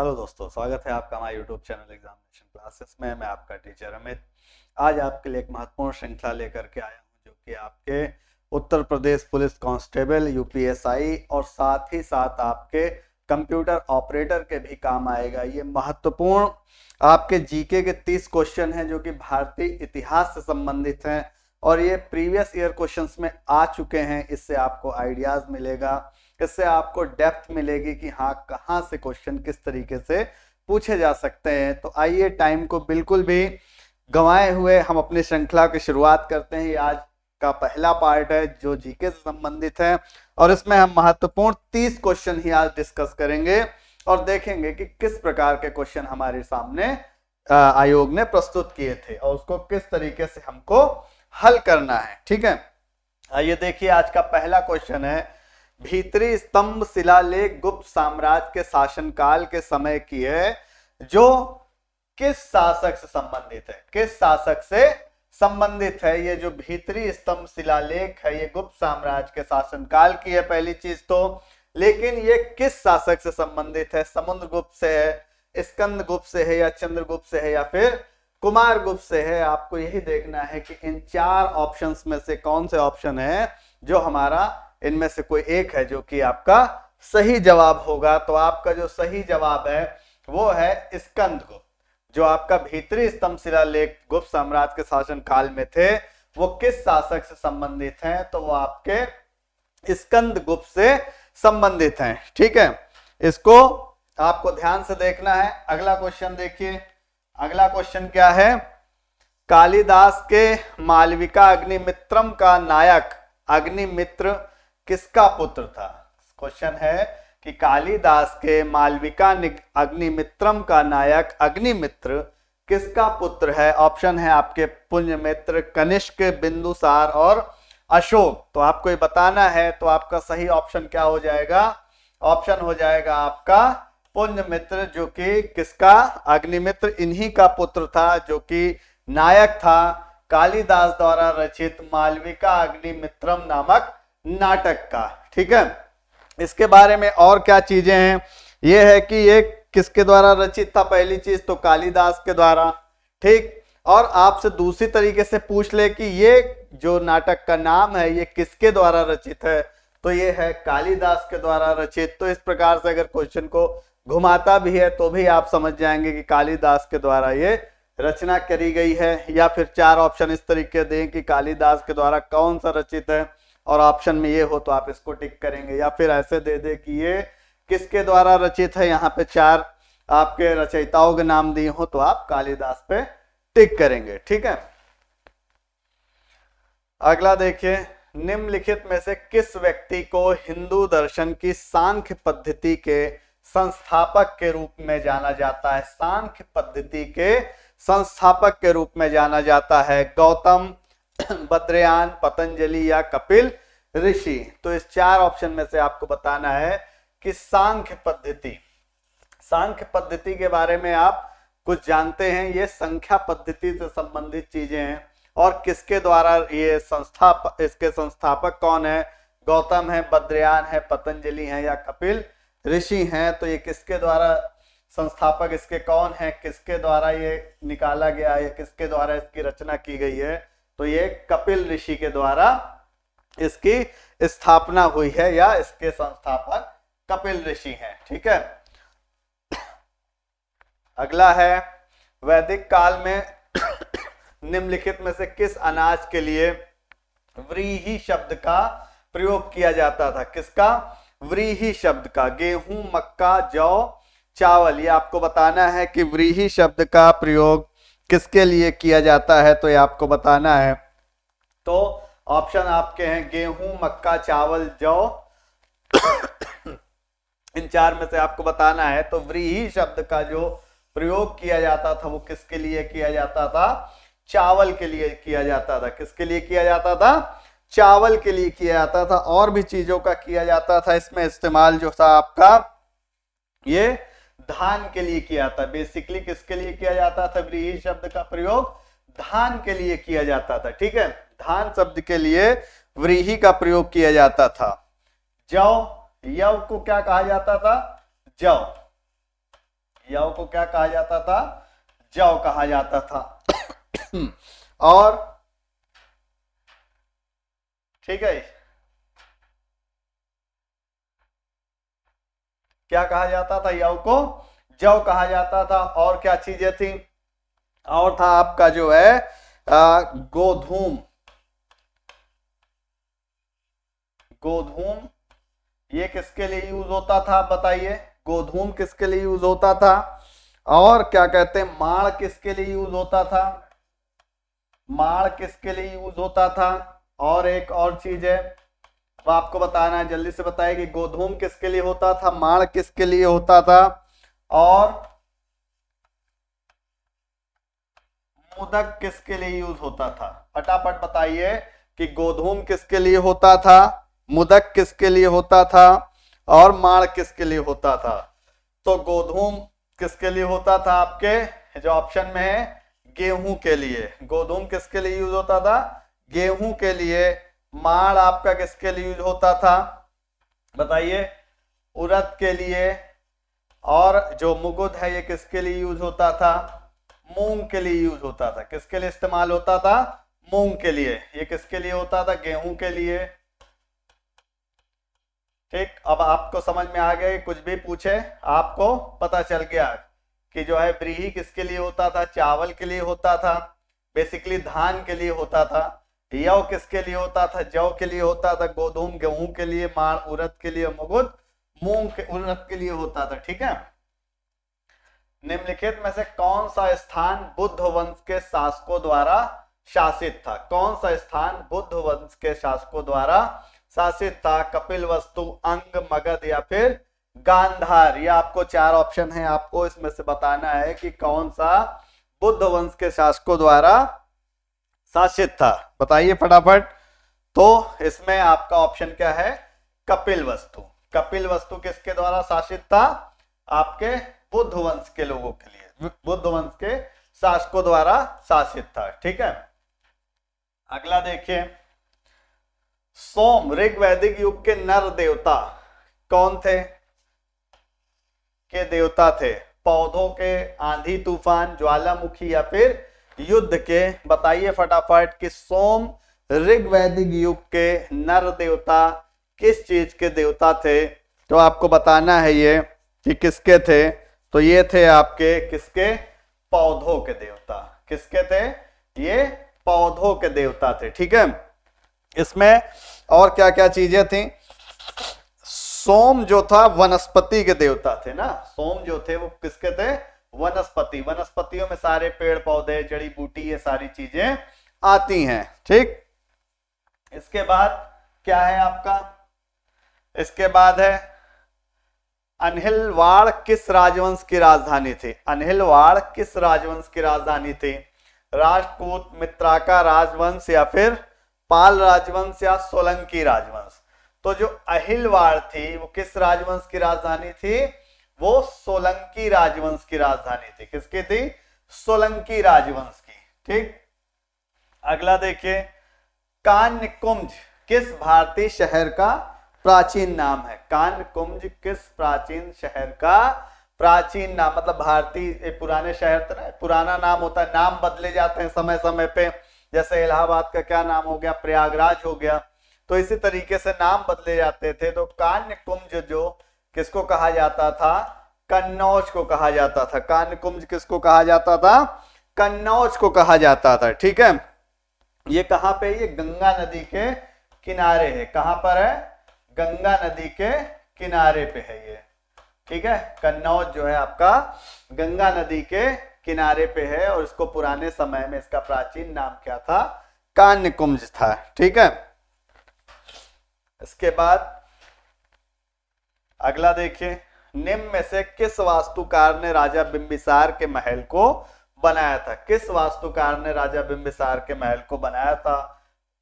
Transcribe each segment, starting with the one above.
Hello दोस्तों, स्वागत है आपका हमारे यूट्यूब चैनल एग्जामिनेशन क्लासेस में। मैं आपका टीचर अमित आज आपके लिए एक महत्वपूर्ण श्रृंखला लेकर के आया हूं, जो कि आपके Uttar Pradesh police constable UPSI और साथ ही साथ आपके कंप्यूटर ऑपरेटर के भी काम आएगा। ये महत्वपूर्ण आपके जीके के 30 क्वेश्चन हैं, जो कि भारतीय इतिहास से संबंधित हैं और ये प्रीवियस ईयर क्वेश्चंस में आ चुके हैं। इससे आपको आइडियाज मिलेगा, इससे आपको डेप्थ मिलेगी कि हाँ, कहाँ से क्वेश्चन किस तरीके से पूछे जा सकते हैं। तो आइए, टाइम को बिल्कुल भी गंवाए हुए हम अपनी श्रृंखला की शुरुआत करते हैं। आज का पहला पार्ट है जो जीके से संबंधित है और इसमें हम महत्वपूर्ण 30 क्वेश्चन ही आज डिस्कस करेंगे और देखेंगे कि किस प्रकार के क्वेश्चन हमारे सामने आयोग ने प्रस्तुत किए थे और उसको किस तरीके से हमको हल करना है। ठीक है, आइए देखिए, आज का पहला क्वेश्चन है, भीतरी स्तंभ शिलालेख गुप्त साम्राज्य के शासनकाल के समय की है, जो किस शासक से संबंधित है। किस शासक से संबंधित है ये जो भीतरी स्तंभ शिलालेख है, ये गुप्त साम्राज्य के शासनकाल की है पहली चीज तो, लेकिन ये किस शासक से संबंधित है। समुद्रगुप्त से है, स्कंदगुप्त से है, या चंद्रगुप्त से है, या फिर कुमारगुप्त से है। आपको यही देखना है कि इन चार ऑप्शंस में से कौन से ऑप्शन है जो हमारा इनमें से कोई एक है जो कि आपका सही जवाब होगा। तो आपका जो सही जवाब है वो है स्कंदगुप्त। जो आपका भीतरी स्तंभ शिलालेख गुप्त साम्राज्य के शासन काल में थे, वो किस शासक से संबंधित हैं, तो वो आपके स्कंदगुप्त से संबंधित हैं। ठीक है, इसको आपको ध्यान से देखना है। अगला क्वेश्चन देखिए, अगला क्वेश्चन क्या है, कालिदास के मालविका अग्निमित्रम का नायक अग्निमित्र किसका पुत्र था। क्वेश्चन है कि कालिदास के मालविका अग्निमित्रम का नायक अग्निमित्र किसका पुत्र है। ऑप्शन है आपके पुण्यमित्र, कनिष्क, बिंदुसार और अशोक। तो आपको ये बताना है, तो आपका सही ऑप्शन क्या हो जाएगा। ऑप्शन हो जाएगा आपका पुण्यमित्र, जो कि किसका, अग्निमित्र इन्हीं का पुत्र था, जो कि नायक था कालिदास द्वारा रचित मालविका अग्निमित्रम नामक नाटक का। ठीक है, इसके बारे में और क्या चीजें हैं, ये है कि ये किसके द्वारा रचित था। पहली चीज तो कालिदास के द्वारा। ठीक, और आपसे दूसरी तरीके से पूछ ले कि ये जो नाटक का नाम है ये किसके द्वारा रचित है, तो ये है कालिदास के द्वारा रचित। तो इस प्रकार से अगर क्वेश्चन को घुमाता भी है तो भी आप समझ जाएंगे कि कालिदास के द्वारा ये रचना करी गई है। या फिर चार ऑप्शन इस तरीके दें कि कालिदास के द्वारा कौन सा रचित है और ऑप्शन में ये हो तो आप इसको टिक करेंगे, या फिर ऐसे दे दे कि ये किसके द्वारा रचित है, यहाँ पे चार आपके रचयिताओं के नाम दिए हो तो आप कालिदास पे टिक करेंगे। ठीक है, अगला देखिए, निम्नलिखित में से किस व्यक्ति को हिंदू दर्शन की सांख्य पद्धति के संस्थापक के रूप में जाना जाता है। सांख्य पद्धति के संस्थापक के रूप में जाना जाता है। गौतम, बद्रयान, पतंजलि या कपिल ऋषि। तो इस चार ऑप्शन में से आपको बताना है कि सांख्य पद्धति के बारे में आप कुछ जानते हैं। ये संख्या पद्धति से संबंधित चीजें हैं और किसके द्वारा ये इसके संस्थापक कौन है, गौतम है, बद्रयान है, पतंजलि है या कपिल ऋषि हैं। तो ये किसके द्वारा संस्थापक इसके कौन है, किसके द्वारा ये निकाला गया है, किसके द्वारा इसकी रचना की गई है, तो ये कपिल ऋषि के द्वारा इसकी स्थापना हुई है या इसके संस्थापक कपिल ऋषि हैं। ठीक है, अगला है, वैदिक काल में निम्नलिखित में से किस अनाज के लिए व्रीहि शब्द का प्रयोग किया जाता था। किसका, व्रीहि शब्द का। गेहूं, मक्का, जौ, चावल। ये आपको बताना है कि व्रीहि शब्द का प्रयोग किसके लिए किया जाता है, तो ये आपको बताना है। तो ऑप्शन आपके हैं गेहूं, मक्का, चावल, जौ। इन चार में से आपको बताना है। तो व्रीहि शब्द का जो प्रयोग किया जाता था वो किसके लिए किया जाता था, चावल के लिए किया जाता था। किसके लिए किया जाता था, चावल के लिए किया जाता था। और भी चीजों का किया जाता था इसमें इस्तेमाल, जो था आपका ये धान के लिए किया था। बेसिकली किसके लिए किया जाता था, व्रीहि शब्द का प्रयोग धान के लिए किया जाता था। ठीक है, धान शब्द के लिए व्रीहि का प्रयोग किया जाता था। जौ, यव को क्या कहा जाता था, जौ। यव को क्या कहा जाता था? जव कहा जाता था। और ठीक है, क्या कहा जाता था? यव को जव कहा जाता था। और क्या चीजें थी? और था आपका जो है गोधूम। गोधूम ये किसके लिए यूज होता था बताइए? गोधूम किसके लिए यूज होता था? और क्या कहते हैं, माड़ किसके लिए यूज होता था? माड़ किसके लिए यूज होता था? और एक और चीज है वो आपको बताना है, जल्दी से बताइए कि गोधूम किसके लिए होता था, माड़ किसके लिए होता था, और मोदक किसके लिए यूज होता था? फटाफट बताइए कि गोधूम किसके लिए होता था, मोदक किसके लिए होता था, और माड़ किसके लिए होता था? तो गोधूम किसके लिए होता था? आपके जो ऑप्शन में है गेहूं के लिए। गोधूम किसके लिए यूज होता था? गेहूं के लिए। माड़ आपका किसके लिए यूज होता था बताइए? उड़द के लिए। और जो मुगुद है ये किसके लिए यूज होता था? मूंग के लिए यूज होता था। किसके लिए इस्तेमाल होता था? मूंग के लिए। ये किसके लिए होता था? गेहूं के लिए। ठीक, अब आपको समझ में आ गया, कुछ भी पूछे आपको पता चल गया कि जो है व्रीहि किसके लिए होता था? चावल के लिए होता था, बेसिकली धान के लिए होता था। यव किसके लिए होता था? जौ के लिए होता था। गोधूम गेहूं के लिए, माड़ उड़द के लिए, मुगुद मूंग के उड़द के लिए होता था। ठीक है, निम्नलिखित में से कौन सा स्थान बुद्ध वंश के शासकों द्वारा शासित था? कौन सा स्थान बुद्ध वंश के शासकों द्वारा शासित था? कपिलवस्तु, अंग, मगध या फिर गांधार। ये आपको चार ऑप्शन है, आपको इसमें से बताना है कि कौन सा बुद्ध वंश के शासकों द्वारा शासित था। बताइए फटाफट। तो इसमें आपका ऑप्शन क्या है? कपिलवस्तु। कपिलवस्तु किसके द्वारा शासित था? आपके बुद्ध वंश के लोगों के लिए, बुद्ध वंश के शासकों द्वारा शासित था। ठीक है, अगला देखिए, सोम ऋग्वैदिक युग के नर देवता कौन थे? के देवता थे? पौधों के, आंधी तूफान, ज्वालामुखी या फिर युद्ध के? बताइए फटाफट कि सोम ऋग्वैदिक युग के नर देवता किस चीज के देवता थे? तो आपको बताना है ये कि किसके थे। तो ये थे आपके किसके? पौधों के देवता। किसके थे? ये पौधों के देवता थे। ठीक है, इसमें और क्या क्या चीजें थी? सोम जो था वनस्पति के देवता थे ना। सोम जो थे वो किसके थे? वनस्पति। वनस्पतियों में सारे पेड़ पौधे, जड़ी बूटी, ये सारी चीजें आती हैं। ठीक, इसके बाद क्या है आपका? इसके बाद है अनहिलवाड़ किस राजवंश की राजधानी थी? अनहिलवाड़ किस राजवंश की राजधानी थी? राष्ट्रकूट, मित्राका राजवंश या फिर पाल राजवंश या सोलंकी राजवंश? तो जो अहिलवाड़ थी वो किस राजवंश की राजधानी थी? वो सोलंकी राजवंश की राजधानी थी। किसकी थी? सोलंकी राजवंश की। ठीक, अगला देखिए, कान्यकुंज किस भारतीय शहर का प्राचीन नाम है? कान्यकुंज किस प्राचीन शहर का प्राचीन नाम, मतलब भारतीय पुराने शहर था ना, पुराना नाम होता है, नाम बदले जाते हैं समय समय पे। जैसे इलाहाबाद का क्या नाम हो गया? प्रयागराज हो गया। तो इसी तरीके से नाम बदले जाते थे। तो कान्यकुंज जो किसको कहा जाता था? कन्नौज को कहा जाता था। कान्यकुंज किसको कहा जाता था? कन्नौज को कहा जाता था। ठीक है, ये कहां पे? ये गंगा नदी के किनारे है। कहां पर है? गंगा नदी के किनारे पे है ये। ठीक है, कन्नौज जो है आपका गंगा नदी के किनारे पे है, और इसको पुराने समय में इसका प्राचीन नाम क्या था? कान्यकुंज था। ठीक है, इसके बाद अगला देखिए, निम्न में से किस वास्तुकार ने राजा बिंबिसार के महल को बनाया था? किस वास्तुकार ने राजा बिंबिसार के महल को बनाया था?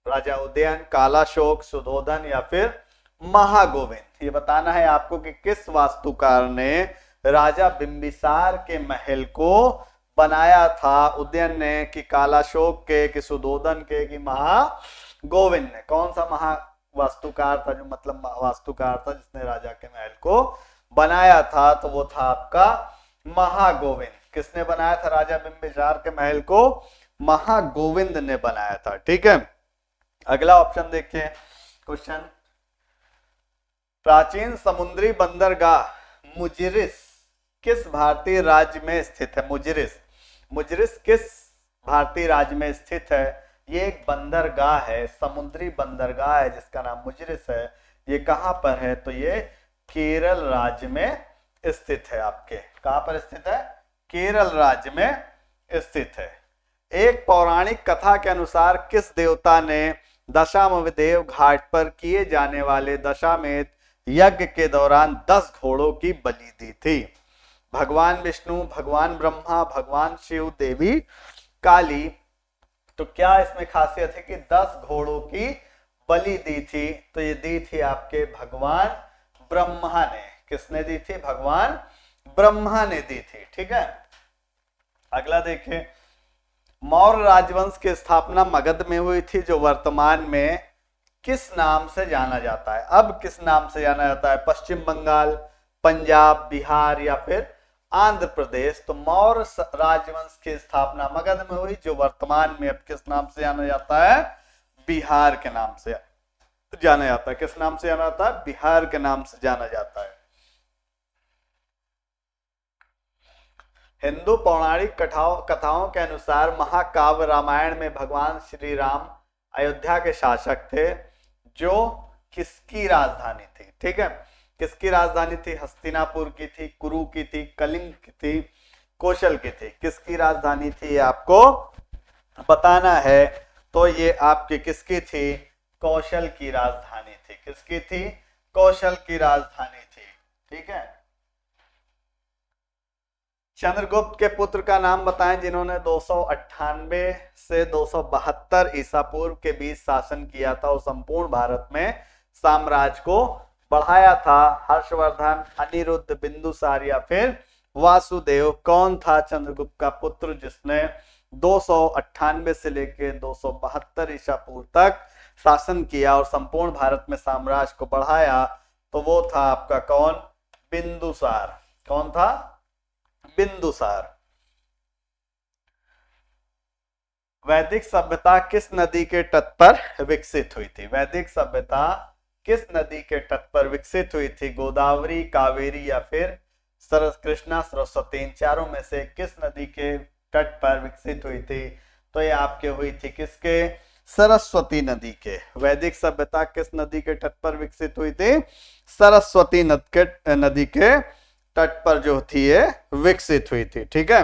राजा उदयन, कालाशोक, सुधोधन या फिर महागोविंद? ये बताना है आपको कि किस वास्तुकार ने राजा बिंबिसार के महल को बनाया था। उदयन ने, कि कालाशोक के, कि सुधोधन के, कि महागोविंद ने? कौन सा महा वास्तुकार था, जो मतलब वास्तुकार था जिसने राजा के महल को बनाया था? तो वो था आपका महागोविंद। किसने बनाया था राजा बिंबिसार के महल को? महागोविंद ने बनाया था। ठीक है, अगला ऑप्शन देखिए क्वेश्चन, प्राचीन समुद्री बंदरगाह मुजिरिस किस भारतीय राज्य में स्थित है? मुजिरिस, मुजिरिस किस भारतीय राज्य में स्थित है? ये एक बंदरगाह है, समुद्री बंदरगाह है जिसका नाम मुजिरिस है। ये कहां पर है? तो ये केरल राज्य में स्थित है। आपके कहां पर स्थित है? केरल राज्य में स्थित है। एक पौराणिक कथा के अनुसार किस देवता ने दशामेव घाट पर किए जाने वाले दशामेध यज्ञ के दौरान 10 घोड़ों की बलि दी थी? भगवान विष्णु, भगवान ब्रह्मा, भगवान शिव, देवी काली। तो क्या इसमें खासियत है कि 10 घोड़ों की बलि दी थी? तो ये दी थी आपके भगवान ब्रह्मा ने। किसने दी थी? भगवान ब्रह्मा ने दी थी। ठीक है, अगला देखिए, मौर्य राजवंश की स्थापना मगध में हुई थी जो वर्तमान में किस नाम से जाना जाता है? अब किस नाम से जाना जाता है? पश्चिम बंगाल, पंजाब, बिहार या फिर आंध्र प्रदेश? तो मौर्य राजवंश की स्थापना मगध में हुई जो वर्तमान में अब किस नाम से जाना जाता है? बिहार के नाम से जाना जाता है। किस नाम से जाना जाता है? बिहार के नाम से जाना जाता है। हिंदू पौराणिक कथाओं के अनुसार महाकाव्य रामायण में भगवान श्री राम अयोध्या के शासक थे जो किसकी राजधानी थी? ठीक है, किसकी राजधानी थी? हस्तिनापुर की थी, कुरु की थी, कलिंग की थी, कौशल की थी? किसकी राजधानी थी ये आपको बताना है। तो ये आपकी किसकी थी? कौशल की राजधानी थी। किसकी थी? कौशल की राजधानी थी। ठीक है, चंद्रगुप्त के पुत्र का नाम बताएं जिन्होंने 298 से 272 ईसा पूर्व के बीच शासन किया था और संपूर्ण भारत में साम्राज्य को बढ़ाया था। हर्षवर्धन, अनिरुद्ध, बिंदुसार या फिर वासुदेव? कौन था चंद्रगुप्त का पुत्र जिसने 298 से लेकर 272 ईसा पूर्व तक शासन किया और संपूर्ण भारत में साम्राज्य को बढ़ाया? तो वो था आपका कौन? बिंदुसार। कौन था? बिंदुसार। वैदिक सभ्यता किस नदी के तट पर विकसित हुई थी? वैदिक सभ्यता किस नदी के तट पर विकसित हुई थी? गोदावरी, कावेरी या फिर कृष्णा, सरस्वती? इन चारों में से किस नदी के तट पर विकसित हुई थी? तो ये आपके हुई थी किसके? सरस्वती नदी के। वैदिक सभ्यता किस नदी के तट पर विकसित हुई थी? सरस्वती नदी के तट पर जो थी ये विकसित हुई थी। ठीक है,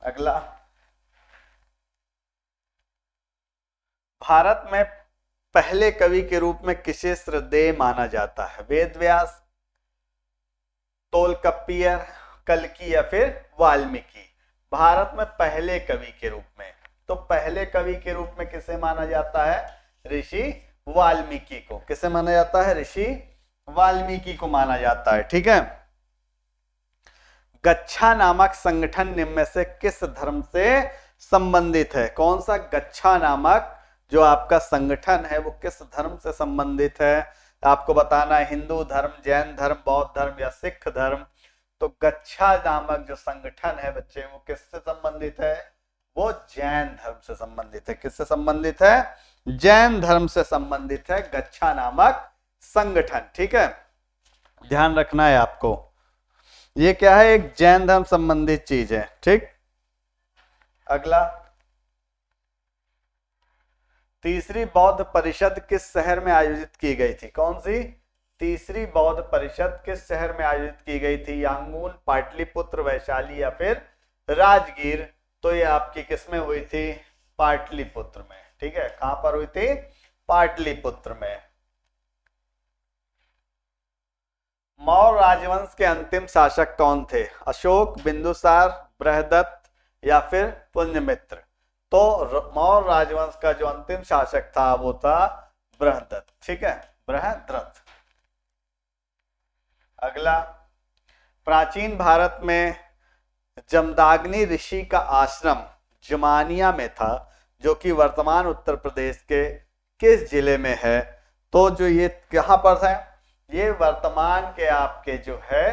अगला, भारत में पहले कवि के रूप में किसे श्रद्धेय माना जाता है? वेद व्यास, तोलकप्पियर, कल्कि या फिर वाल्मीकि? भारत में पहले कवि के रूप में, तो पहले कवि के रूप में किसे माना जाता है? ऋषि वाल्मीकि को। किसे माना जाता है? ऋषि वाल्मीकि को माना जाता है। ठीक है, गच्छा नामक संगठन निम्न में से किस धर्म से संबंधित है? कौन सा गच्छा नामक जो आपका संगठन है वो किस धर्म से संबंधित है? आपको बताना है, हिंदू धर्म, जैन धर्म, बौद्ध धर्म या सिख धर्म? तो गच्छा नामक जो संगठन है बच्चे वो किससे संबंधित है? वो जैन धर्म से संबंधित है। किससे संबंधित है? जैन धर्म से संबंधित है गच्छा नामक संगठन। ठीक है, ध्यान रखना है आपको, ये क्या है? एक जैन धर्म संबंधित चीज है। ठीक, अगला, तीसरी बौद्ध परिषद किस शहर में आयोजित की गई थी? कौन सी? तीसरी बौद्ध परिषद किस शहर में आयोजित की गई थी? यांगून, पाटलिपुत्र, वैशाली या फिर राजगीर? तो ये आपकी किसमें हुई थी? पाटलिपुत्र में। ठीक है, कहां पर हुई थी? पाटलिपुत्र में। मौर्य राजवंश के अंतिम शासक कौन थे? अशोक, बिंदुसार, बृहदत्त या फिर पुण्यमित्र? तो मौर्य राजवंश का जो अंतिम शासक था वो था बृहदत्त। ठीक है, बृहद्रथ। अगला, प्राचीन भारत में जमदाग्नि ऋषि का आश्रम जमानिया में था जो कि वर्तमान उत्तर प्रदेश के किस जिले में है? तो जो ये कहां पर है? ये वर्तमान के आपके जो है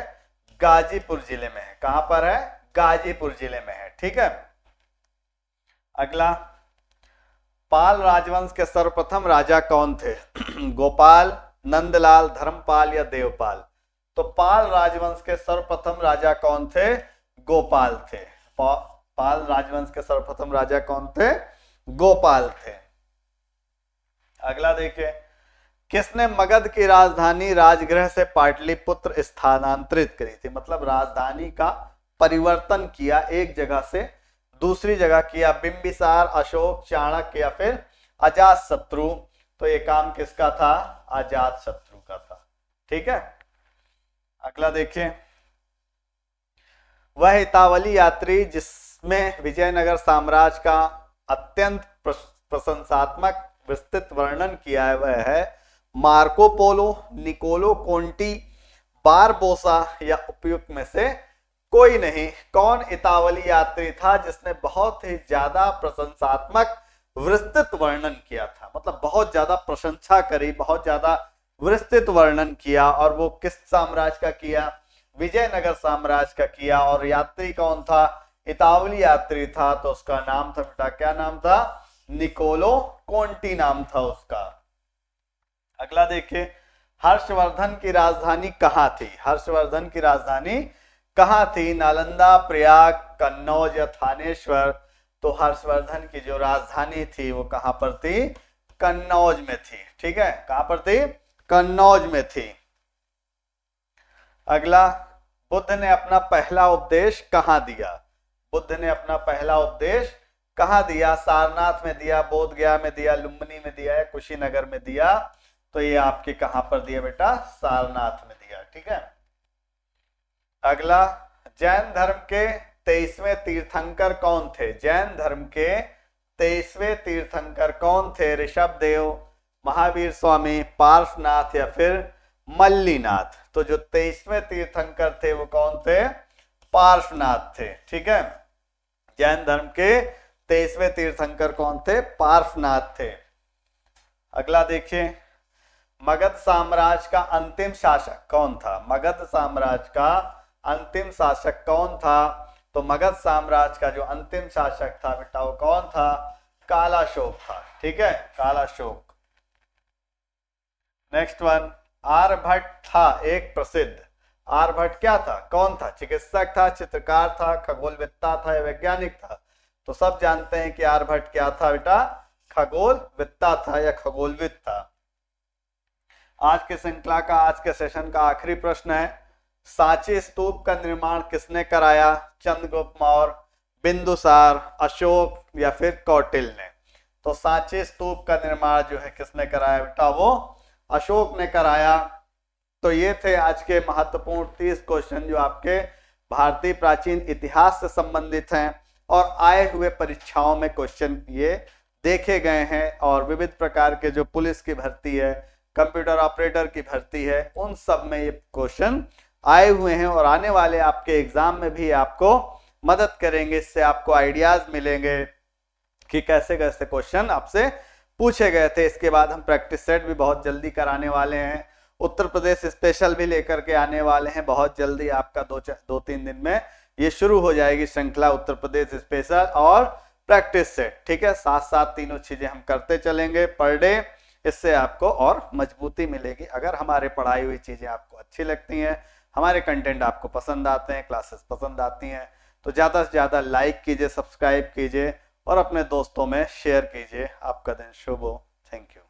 गाजीपुर जिले में है। कहां पर है? गाजीपुर जिले में है। ठीक है। अगला, पाल राजवंश के सर्वप्रथम राजा कौन थे? गोपाल, नंदलाल, धर्मपाल या देवपाल? तो पाल राजवंश के सर्वप्रथम राजा कौन थे? गोपाल थे। पाल राजवंश के सर्वप्रथम राजा कौन थे? गोपाल थे। अगला देखिए, किसने मगध की राजधानी राजगृह से पाटलिपुत्र स्थानांतरित करी थी? मतलब राजधानी का परिवर्तन किया, एक जगह से दूसरी जगह किया। बिंबिसार, अशोक, चाणक्य या फिर अजातशत्रु? तो ये काम किसका था? अजातशत्रु का था। ठीक है। अगला देखिए, वह इतावली यात्री जिसमें विजयनगर साम्राज्य का अत्यंत प्रशंसात्मक विस्तृत वर्णन किया है वह है Marco Polo, Niccolo Conti, Barbosa या उपयुक्त में से कोई नहीं। कौन इतावली यात्री था जिसने बहुत ही ज्यादा प्रशंसात्मक विस्तृत वर्णन किया था? मतलब बहुत ज्यादा प्रशंसा करी, बहुत ज्यादा विस्तृत वर्णन किया, और वो किस साम्राज्य का किया? विजयनगर साम्राज्य का किया। और यात्री कौन था? इतावली यात्री था। तो उसका नाम था बेटा, क्या नाम था? निकोलो कोंटी नाम था उसका। अगला देखिए, हर्षवर्धन की राजधानी कहां थी? हर्षवर्धन की राजधानी कहां थी? नालंदा, प्रयाग, कन्नौज या थानेश्वर? तो हर्षवर्धन की जो राजधानी थी वो कहां पर थी? कन्नौज में थी। ठीक है। कहां पर थी? कन्नौज में थी। अगला, बुद्ध ने अपना पहला उपदेश कहां दिया? बुद्ध ने अपना पहला उपदेश कहां दिया? सारनाथ में दिया, बोध गया में दिया, लुम्बिनी में दिया या कुशीनगर में दिया? तो ये आपके कहां पर दिया बेटा? सारनाथ में दिया। ठीक है। अगला, जैन धर्म के 23वें तीर्थंकर कौन थे? जैन धर्म के 23वें तीर्थंकर कौन थे? ऋषभ देव, महावीर स्वामी, पार्श्वनाथ या फिर मल्लीनाथ? तो जो 23वें तीर्थंकर थे वो कौन थे? पार्श्वनाथ थे। ठीक है। जैन धर्म के 23वें तीर्थंकर कौन थे? पार्श्वनाथ थे। अगला देखिए, मगध साम्राज्य का अंतिम शासक कौन था? मगध साम्राज्य का अंतिम शासक कौन था? तो मगध साम्राज्य का जो अंतिम शासक था बेटा वो कौन था? कालाशोक था। ठीक है। कालाशोक। नेक्स्ट वन, आर्यभट्ट था एक प्रसिद्ध। आर्यभट्ट क्या था? कौन था? चिकित्सक था, चित्रकार था, खगोलवेत्ता था या वैज्ञानिक था? तो सब जानते हैं कि आर्यभट्ट क्या था बेटा? खगोलवेत्ता था या खगोलविद था। आज के श्रृंखला का, आज के सेशन का आखिरी प्रश्न है, सांची स्तूप का निर्माण किसने कराया? चंद्रगुप्त मौर्य, बिंदुसार, अशोक या फिर कौटिल्य ने? तो सांची स्तूप का निर्माण जो है किसने कराया बेटा? वो अशोक ने कराया। तो ये थे आज के महत्वपूर्ण 30 क्वेश्चन जो आपके भारतीय प्राचीन इतिहास से संबंधित हैं और आए हुए परीक्षाओं में क्वेश्चन ये देखे गए हैं। और विविध प्रकार के जो पुलिस की भर्ती है, कंप्यूटर ऑपरेटर की भर्ती है, उन सब में ये क्वेश्चन आए हुए हैं और आने वाले आपके एग्जाम में भी आपको मदद करेंगे। इससे आपको आइडियाज मिलेंगे कि कैसे कैसे क्वेश्चन आपसे पूछे गए थे। इसके बाद हम प्रैक्टिस सेट भी बहुत जल्दी कराने वाले हैं। उत्तर प्रदेश स्पेशल भी लेकर के आने वाले हैं बहुत जल्दी। आपका 2-3 दिन में ये शुरू हो जाएगी श्रृंखला, उत्तर प्रदेश स्पेशल और प्रैक्टिस सेट। ठीक है। साथ साथ तीनों चीजें हम करते चलेंगे पर डे। इससे आपको और मजबूती मिलेगी। अगर हमारे पढ़ाई हुई चीजें आपको अच्छी लगती हैं, हमारे कंटेंट आपको पसंद आते हैं, क्लासेस पसंद आती हैं, तो ज्यादा से ज्यादा लाइक कीजिए, सब्सक्राइब कीजिए और अपने दोस्तों में शेयर कीजिए। आपका दिन शुभ हो। Thank you.